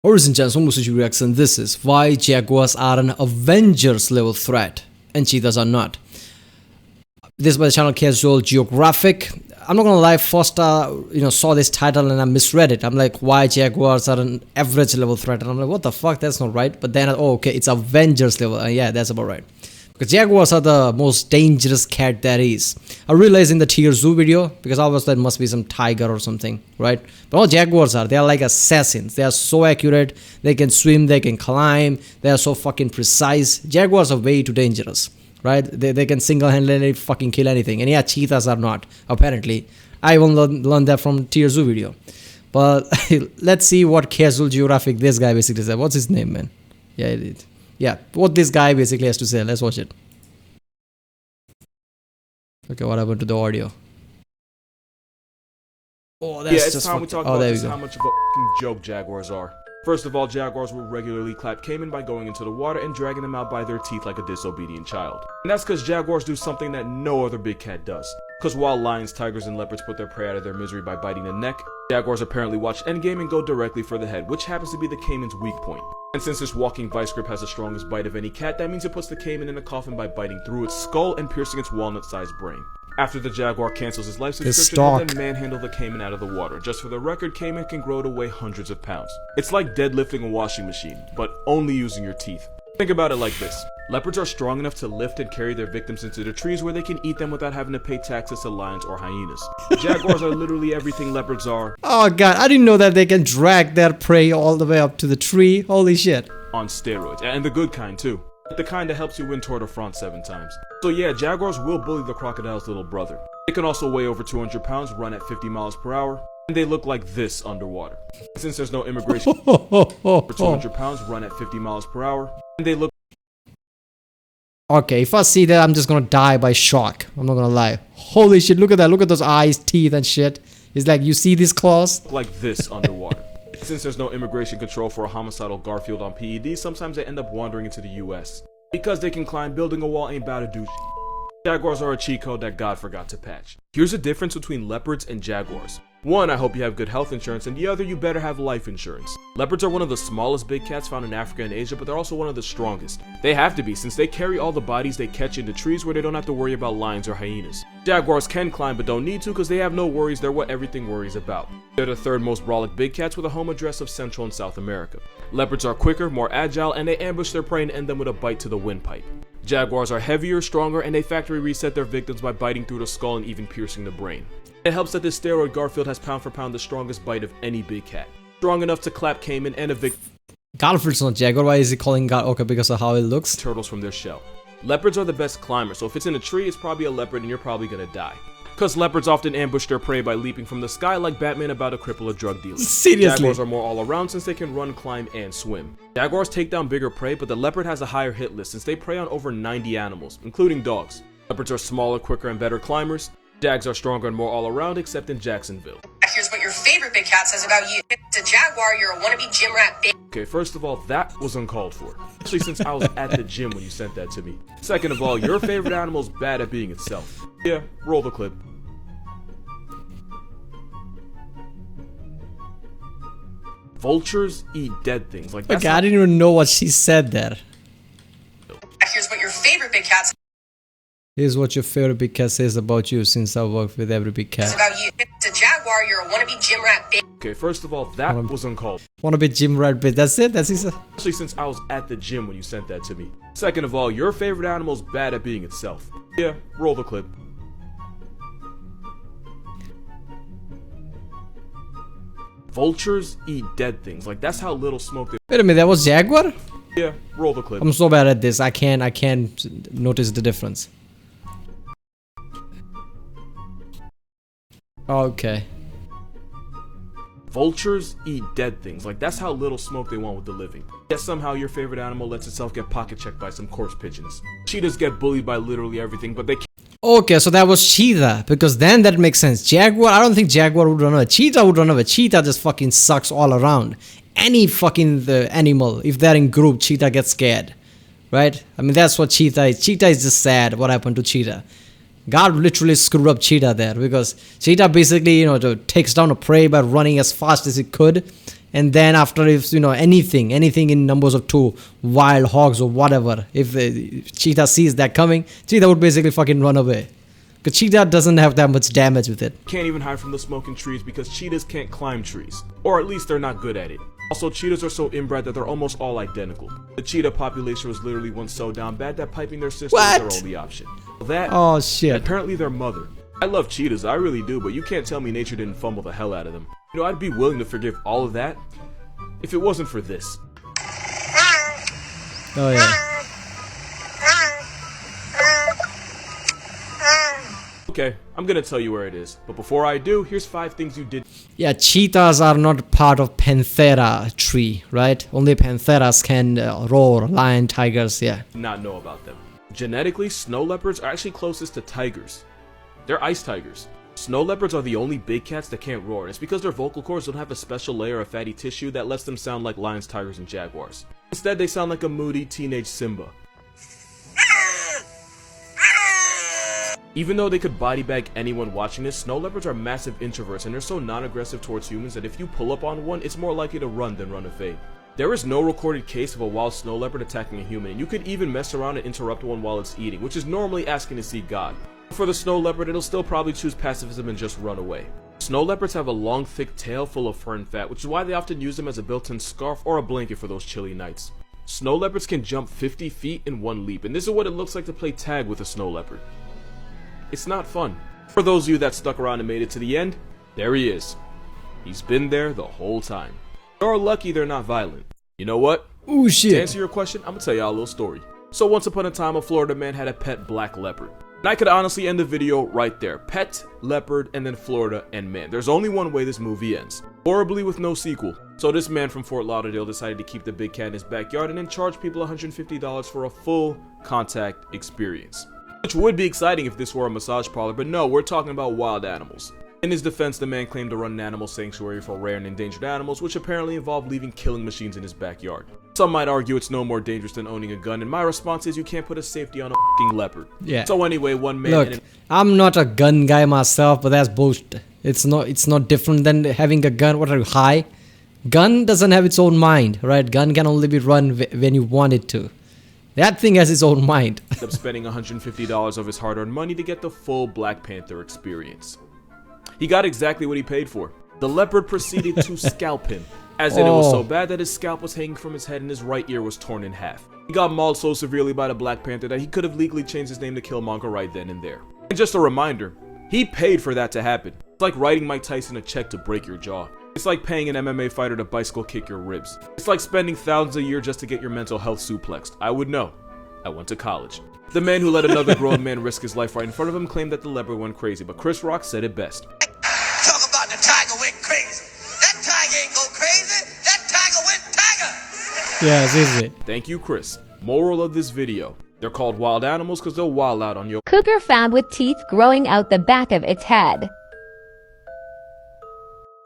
Ladies and gentlemen, reaction. This is why Jaguars are an Avengers level threat and cheetahs are not. This is by the channel Casual Geographic. I'm not gonna lie, first saw this title and I misread it. I'm like, why Jaguars are an average level threat? And I'm like, what the fuck, that's not right. But then, oh okay, it's Avengers level. Yeah, that's about right. Because Jaguars are the most dangerous cat there is. I realized in the tier zoo video, because I was there must be some tiger or something, right? But all Jaguars are, they are like assassins. They are so accurate, they can swim, they can climb, they are so fucking precise. Jaguars are way too dangerous, right? They can single-handedly fucking kill anything. And yeah, cheetahs are not, apparently. I even learned that from tier zoo video. But let's see what Casual Geographic this guy basically said. What's his name, man? Yeah, what this guy basically has to say. Let's watch it. Okay, what happened to the audio? Oh, that's it's just time we talk about just how much of a fucking joke Jaguars are. First of all, Jaguars will regularly clap caiman by going into the water and dragging them out by their teeth like a disobedient child. And that's because Jaguars do something that no other big cat does. Because while lions, tigers, and leopards put their prey out of their misery by biting the neck, Jaguars apparently watch endgame and go directly for the head, which happens to be the caiman's weak point. And since this walking vice grip has the strongest bite of any cat, that means it puts the caiman in a coffin by biting through its skull and piercing its walnut-sized brain. After the Jaguar cancels his life subscription, he'll then manhandle the caiman out of the water. Just for the record, caiman can grow to weigh hundreds of pounds. It's like deadlifting a washing machine, but only using your teeth. Think about it like this. Leopards are strong enough to lift and carry their victims into the trees where they can eat them without having to pay taxes to lions or hyenas. Jaguars are literally everything leopards are. Oh god, I didn't know that they can drag their prey all the way up to the tree. Holy shit. On steroids, and the good kind too. The kind that helps you win Tour de France 7 times. So yeah, Jaguars will bully the crocodile's little brother. They can also weigh over 200 pounds, run at 50 miles per hour, and they look like this underwater. Since there's no immigration for 200 pounds, run at 50 miles per hour, and they look... Okay, if I see that, I'm just gonna die by shock. I'm not gonna lie. Holy shit, look at that. Look at those eyes, teeth, and shit. It's like, you see these claws? Like this underwater. Since there's no immigration control for a homicidal Garfield on PED, sometimes they end up wandering into the US. Because they can climb, building a wall ain't bout to do shit. Jaguars are a cheat code that God forgot to patch. Here's the difference between leopards and jaguars. One, I hope you have good health insurance, and the other, you better have life insurance. Leopards are one of the smallest big cats found in Africa and Asia, but they're also one of the strongest. They have to be, since they carry all the bodies they catch into trees where they don't have to worry about lions or hyenas. Jaguars can climb but don't need to because they have no worries, they're what everything worries about. They're the third most brolic big cats with a home address of Central and South America. Leopards are quicker, more agile, and they ambush their prey and end them with a bite to the windpipe. Jaguars are heavier, stronger, and they factory reset their victims by biting through the skull and even piercing the brain. It helps that this steroid Garfield has pound for pound the strongest bite of any big cat. Strong enough to clap caiman and evict Garfield's not Jaguar, why is he calling God? Okay, because of how it looks? Turtles from their shell. Leopards are the best climbers, so if it's in a tree, it's probably a leopard and you're probably gonna die. Because leopards often ambush their prey by leaping from the sky like Batman about to cripple a drug dealer. Seriously? Jaguars are more all around since they can run, climb, and swim. Jaguars take down bigger prey, but the leopard has a higher hit list since they prey on over 90 animals, including dogs. Leopards are smaller, quicker, and better climbers. Jags are stronger and more all around, except in Jacksonville. Here's what your favorite big cat says about you. It's a jaguar, you're a wannabe gym rat bitch. Okay, first of all, that was uncalled for. Especially since I was at the gym when you sent that to me. Second of all, your favorite animal's bad at being itself. Yeah, roll the clip. Vultures eat dead things. Like that's Okay, I didn't even know what she said there. Here's what your favorite big cat says Here's what your favorite big cat says about you, since I work with every big cat. about you. It's a jaguar, you're a wannabe gym rat bitch. Okay, first of all, that was uncalled. Wanna be Jim Rat bitch, that's it? That's his... Especially since I was at the gym when you sent that to me. Second of all, your favorite animal's bad at being itself. Yeah, roll the clip. Vultures eat dead things. Like that's how little smoke they... Wait a minute, that was Jaguar? Yeah, roll the clip. I'm so bad at this, I can't notice the difference. Okay. Vultures eat dead things. Like that's how little smoke they want with the living. Yet somehow your favorite animal lets itself get pocket checked by some corpse pigeons. Cheetahs get bullied by literally everything, but they can't. Okay, so that was cheetah, because then that makes sense. Jaguar, I don't think Jaguar would run away. Cheetah would run away. Cheetah just fucking sucks all around. Any fucking animal, if they're in group, cheetah gets scared. Right? I mean, that's what cheetah is. Cheetah is just sad what happened to cheetah. God literally screwed up cheetah there, because cheetah basically, takes down a prey by running as fast as it could. And then after, if anything in numbers of 2, wild hogs or whatever, if the cheetah sees that coming, cheetah would basically fucking run away. Because cheetah doesn't have that much damage with it. Can't even hide from the smoking trees because cheetahs can't climb trees. Or at least they're not good at it. Also, cheetahs are so inbred that they're almost all identical. The cheetah population was literally once so down bad that piping their sister was their only option. Oh shit. Apparently their mother. I love cheetahs, I really do, but you can't tell me nature didn't fumble the hell out of them. I'd be willing to forgive all of that if it wasn't for this. Oh yeah. Okay, I'm gonna tell you where it is, but before I do, here's 5 things you did. Yeah, cheetahs are not part of Panthera tree, right? Only Pantheras can roar, lion, tigers, yeah. Not know about them. Genetically, snow leopards are actually closest to tigers. They're ice tigers. Snow leopards are the only big cats that can't roar, and it's because their vocal cords don't have a special layer of fatty tissue that lets them sound like lions, tigers, and jaguars. Instead, they sound like a moody teenage Simba. Even though they could body bag anyone watching this, snow leopards are massive introverts and they're so non-aggressive towards humans that if you pull up on one, it's more likely to run than run away. There is no recorded case of a wild snow leopard attacking a human, and you could even mess around and interrupt one while it's eating, which is normally asking to see God. For the snow leopard, it'll still probably choose pacifism and just run away. Snow leopards have a long, thick tail full of fur and fat, which is why they often use them as a built-in scarf or a blanket for those chilly nights. Snow leopards can jump 50 feet in one leap, and this is what it looks like to play tag with a snow leopard. It's not fun. For those of you that stuck around and made it to the end, there he is. He's been there the whole time. You're lucky they're not violent. You know what? Ooh shit. To answer your question, I'm gonna tell y'all a little story. So once upon a time, a Florida man had a pet black leopard. And I could honestly end the video right there. Pet, leopard, and then Florida, and man. There's only one way this movie ends. Horribly with no sequel. So this man from Fort Lauderdale decided to keep the big cat in his backyard and then charge people $150 for a full contact experience. Which would be exciting if this were a massage parlor, but no, we're talking about wild animals. In his defense, the man claimed to run an animal sanctuary for rare and endangered animals, which apparently involved leaving killing machines in his backyard. Some might argue it's no more dangerous than owning a gun, and my response is you can't put a safety on a f***ing leopard. Yeah. So anyway, one man... Look, I'm not a gun guy myself, but that's bullshit. It's not different than having a gun. What are you, high? Gun doesn't have its own mind, right? Gun can only be run when you want it to. That thing has its own mind. ended up spending $150 of his hard-earned money to get the full Black Panther experience. He got exactly what he paid for. The leopard proceeded to scalp him, as in it was so bad that his scalp was hanging from his head and his right ear was torn in half. He got mauled so severely by the Black Panther that he could have legally changed his name to Killmonger right then and there. And just a reminder, he paid for that to happen. It's like writing Mike Tyson a check to break your jaw. It's like paying an MMA fighter to bicycle kick your ribs. It's like spending thousands a year just to get your mental health suplexed. I would know. I went to college. The man who let another grown man risk his life right in front of him claimed that the leopard went crazy, but Chris Rock said it best. Talk about the tiger went crazy. That tiger ain't go crazy. That tiger went tiger. Yeah, seriously. Thank you, Chris. Moral of this video. They're called wild animals because they'll wild out on your Cougar found with teeth growing out the back of its head.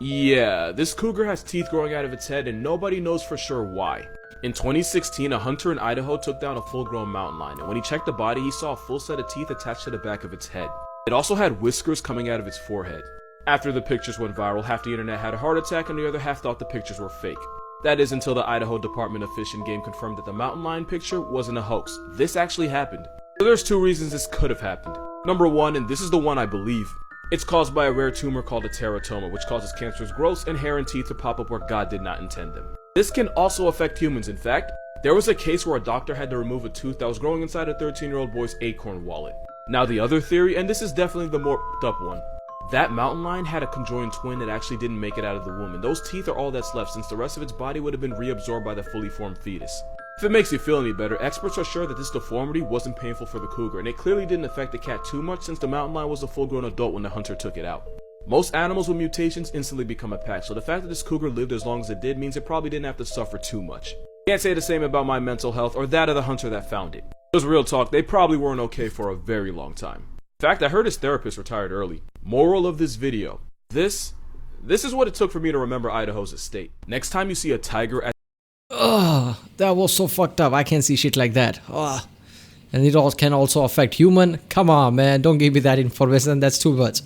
Yeah, this cougar has teeth growing out of its head and nobody knows for sure why. In 2016, a hunter in Idaho took down a full-grown mountain lion, and when he checked the body, he saw a full set of teeth attached to the back of its head. It also had whiskers coming out of its forehead. After the pictures went viral, half the internet had a heart attack and the other half thought the pictures were fake. That is until the Idaho Department of Fish and Game confirmed that the mountain lion picture wasn't a hoax. This actually happened. So there's two reasons this could have happened. Number one, and this is the one I believe, it's caused by a rare tumor called a teratoma, which causes cancerous growths and hair and teeth to pop up where God did not intend them. This can also affect humans. In fact, there was a case where a doctor had to remove a tooth that was growing inside a 13-year-old boy's acorn wallet. Now the other theory, and this is definitely the more up one, that mountain lion had a conjoined twin that actually didn't make it out of the womb, and those teeth are all that's left since the rest of its body would have been reabsorbed by the fully formed fetus. If it makes you feel any better, experts are sure that this deformity wasn't painful for the cougar, and it clearly didn't affect the cat too much since the mountain lion was a full-grown adult when the hunter took it out. Most animals with mutations instantly become a pack, so the fact that this cougar lived as long as it did means it probably didn't have to suffer too much. Can't say the same about my mental health or that of the hunter that found it. Because real talk, they probably weren't okay for a very long time. In fact, I heard his therapist retired early. Moral of this video. This is what it took for me to remember Idaho's estate. Next time you see a tiger at Ugh, that was so fucked up. I can't see shit like that. Ugh. And it all can also affect human. Come on, man. Don't give me that information. That's too much.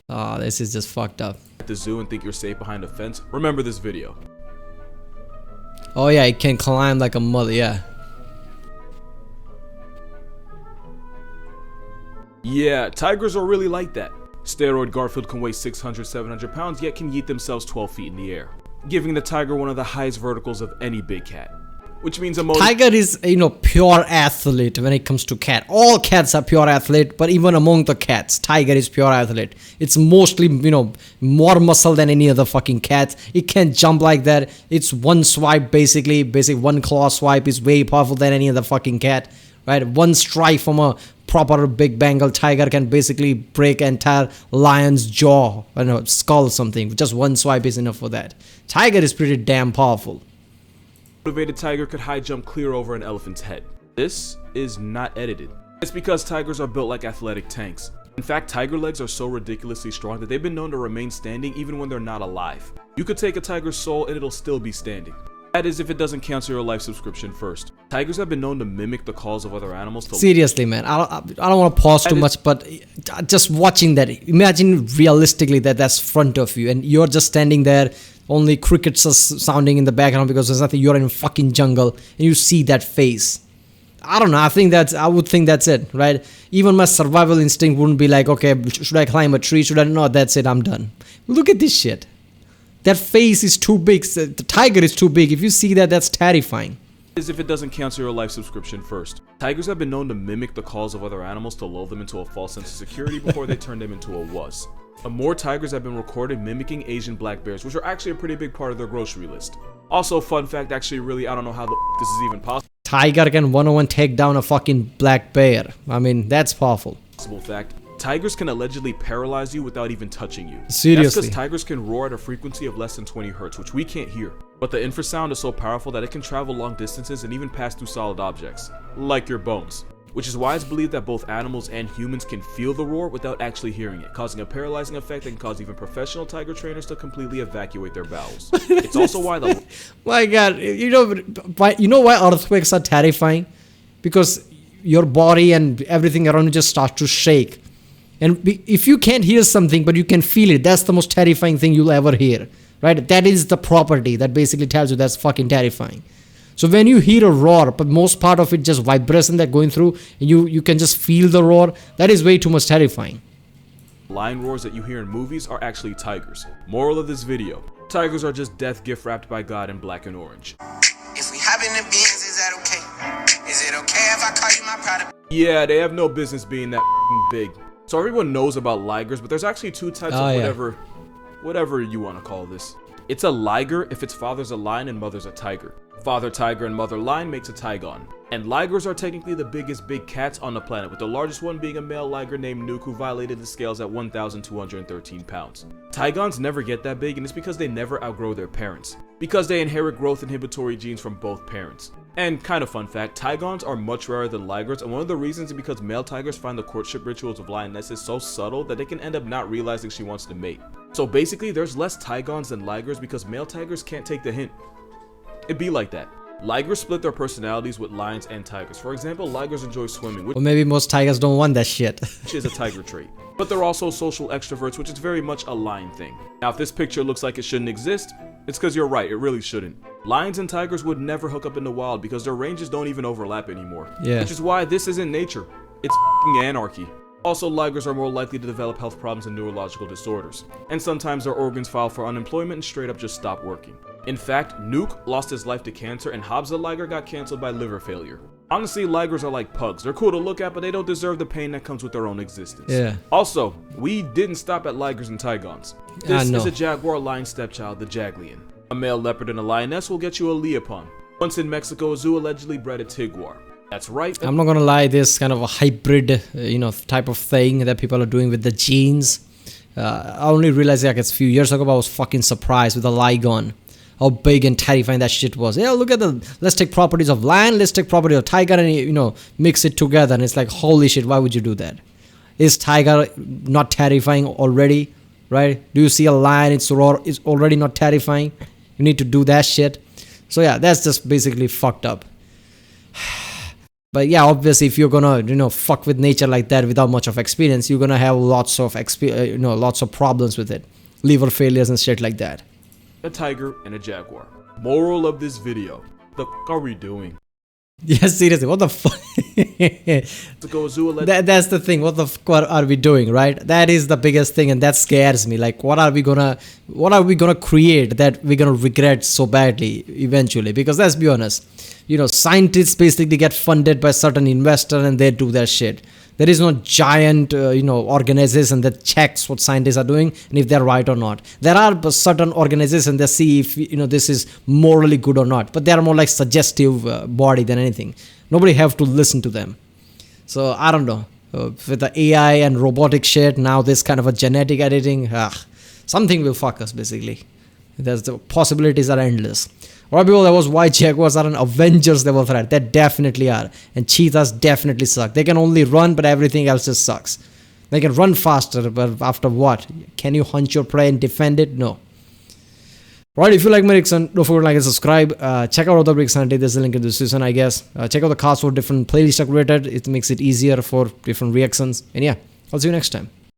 This is just fucked up. the zoo and think you're safe behind a fence, remember this video. Oh yeah, it can climb like a mother, yeah. Yeah, tigers are really like that. Steroid Garfield can weigh 600, 700 pounds, yet can yeet themselves 12 feet in the air, giving the tiger one of the highest verticals of any big cat. Which means a tiger is, pure athlete when it comes to cat. All cats are pure athlete, but even among the cats, tiger is pure athlete. It's mostly, more muscle than any other fucking cat. It can jump like that. It's one swipe basically one claw swipe is way powerful than any other fucking cat, right? One strike from a proper big Bengal tiger can basically break entire lion's jaw, skull or something. Just one swipe is enough for that. Tiger is pretty damn powerful. motivated tiger could high jump clear over an elephant's head. This is not edited. It's because tigers are built like athletic tanks. In fact, tiger legs are so ridiculously strong that they've been known to remain standing even when they're not alive. You could take a tiger's soul and it'll still be standing. That is if it doesn't cancel your life subscription first. Tigers have been known to mimic the calls of other animals. Seriously, man, I don't want to pause too much, but just watching that, imagine realistically that's front of you and you're just standing there. Only crickets are sounding in the background because there's nothing. You're in a fucking jungle and you see that face. I don't know. I would think that's it, right? Even my survival instinct wouldn't be like, okay, should I climb a tree? Should I? No, that's it. I'm done. Look at this shit. That face is too big. The tiger is too big. If you see that, that's terrifying. As if it doesn't cancel your life subscription first. Tigers have been known to mimic the calls of other animals to lull them into a false sense of security before they turn them into a wuss. More tigers have been recorded mimicking Asian black bears, which are actually a pretty big part of their grocery list. Also, fun fact, actually really, I don't know how this is even possible. Tiger can 1-on-1 take down a fucking black bear. I mean, that's powerful. Fact, tigers can allegedly paralyze you without even touching you. Seriously. That's because tigers can roar at a frequency of less than 20 hertz, which we can't hear. But the infrasound is so powerful that it can travel long distances and even pass through solid objects, like your bones. Which is why it's believed that both animals and humans can feel the roar without actually hearing it, causing a paralyzing effect that can cause even professional tiger trainers to completely evacuate their bowels. It's also why the... My God, you know why earthquakes are terrifying? Because your body and everything around you just starts to shake. And if you can't hear something but you can feel it, that's the most terrifying thing you'll ever hear, right? That is the property that basically tells you that's fucking terrifying. So when you hear a roar, but most part of it just vibration that going through, and you can just feel the roar, that is way too much terrifying. Lion roars that you hear in movies are actually tigers. Moral of this video, tigers are just death gift wrapped by God in black and orange. If we hop in the Benz, is that okay? Is it okay if I call you my product? Yeah, they have no business being that big. So everyone knows about ligers, but there's actually two types of whatever you want to call this. It's a liger if its father's a lion and mother's a tiger. Father tiger and mother lion makes a tigon. And ligers are technically the biggest big cats on the planet, with the largest one being a male liger named Nuke, who violated the scales at 1,213 pounds. Tigons never get that big, and it's because they never outgrow their parents, because they inherit growth inhibitory genes from both parents. And kind of fun fact, tigons are much rarer than ligers, and one of the reasons is because male tigers find the courtship rituals of lionesses so subtle that they can end up not realizing she wants to mate. So basically, there's less tigons than ligers because male tigers can't take the hint. It'd be like that. Ligers split their personalities with lions and tigers. For example, ligers enjoy swimming, or maybe most tigers don't want that shit. Which is a tiger trait. But they're also social extroverts, which is very much a lion thing. Now, if this picture looks like it shouldn't exist, it's because you're right, it really shouldn't. Lions and tigers would never hook up in the wild because their ranges don't even overlap anymore. Yeah. Which is why this isn't nature. It's f***ing anarchy. Also, ligers are more likely to develop health problems and neurological disorders. And sometimes their organs file for unemployment and straight up just stop working. In fact, Nuke lost his life to cancer and Hobbs the liger got canceled by liver failure. Honestly, ligers are like pugs. They're cool to look at, but they don't deserve the pain that comes with their own existence. Yeah. Also, we didn't stop at ligers and tigons. This is a jaguar lion stepchild, the Jaglion. A male leopard and a lioness will get you a leopon. Once in Mexico, a zoo allegedly bred a tiguar. That's right. I'm not gonna lie, this kind of a hybrid, type of thing that people are doing with the genes. I only realized like a few years ago, but I was fucking surprised with the ligon. How big and terrifying that shit was. Yeah, look at let's take properties of lion, let's take property of tiger and, mix it together. And it's like, holy shit, why would you do that? Is tiger not terrifying already, right? Do you see a lion, it's already not terrifying? You need to do that shit. So yeah, that's just basically fucked up. But yeah, obviously, if you're gonna, fuck with nature like that without much of experience, you're gonna have lots of lots of problems with it, liver failures and shit like that. A tiger and a jaguar. Moral of this video. The f are we doing? Yes, seriously, what the fuck? To go zoo and let That's the thing. What the fuck are we doing, right? That is the biggest thing, and that scares me. Like, what are we gonna create that we're gonna regret so badly eventually? Because let's be honest, scientists basically get funded by certain investor and they do their shit. There is no giant, organization that checks what scientists are doing and if they're right or not. There are certain organizations that see if, this is morally good or not. But they are more like suggestive body than anything. Nobody have to listen to them. So, I don't know. With the AI and robotic shit, now this kind of a genetic editing, something will fuck us, basically. The possibilities are endless. Alright people, that was why Jaguars are an Avengers level threat. They definitely are. And cheetahs definitely suck. They can only run, but everything else just sucks. They can run faster, but after what? Can you hunt your prey and defend it? No. Alright, if you like my reaction, don't forget to like and subscribe. Check out other reactions. There's a link in the description, I guess. Check out the cards for different playlists I created. It makes it easier for different reactions. And yeah, I'll see you next time.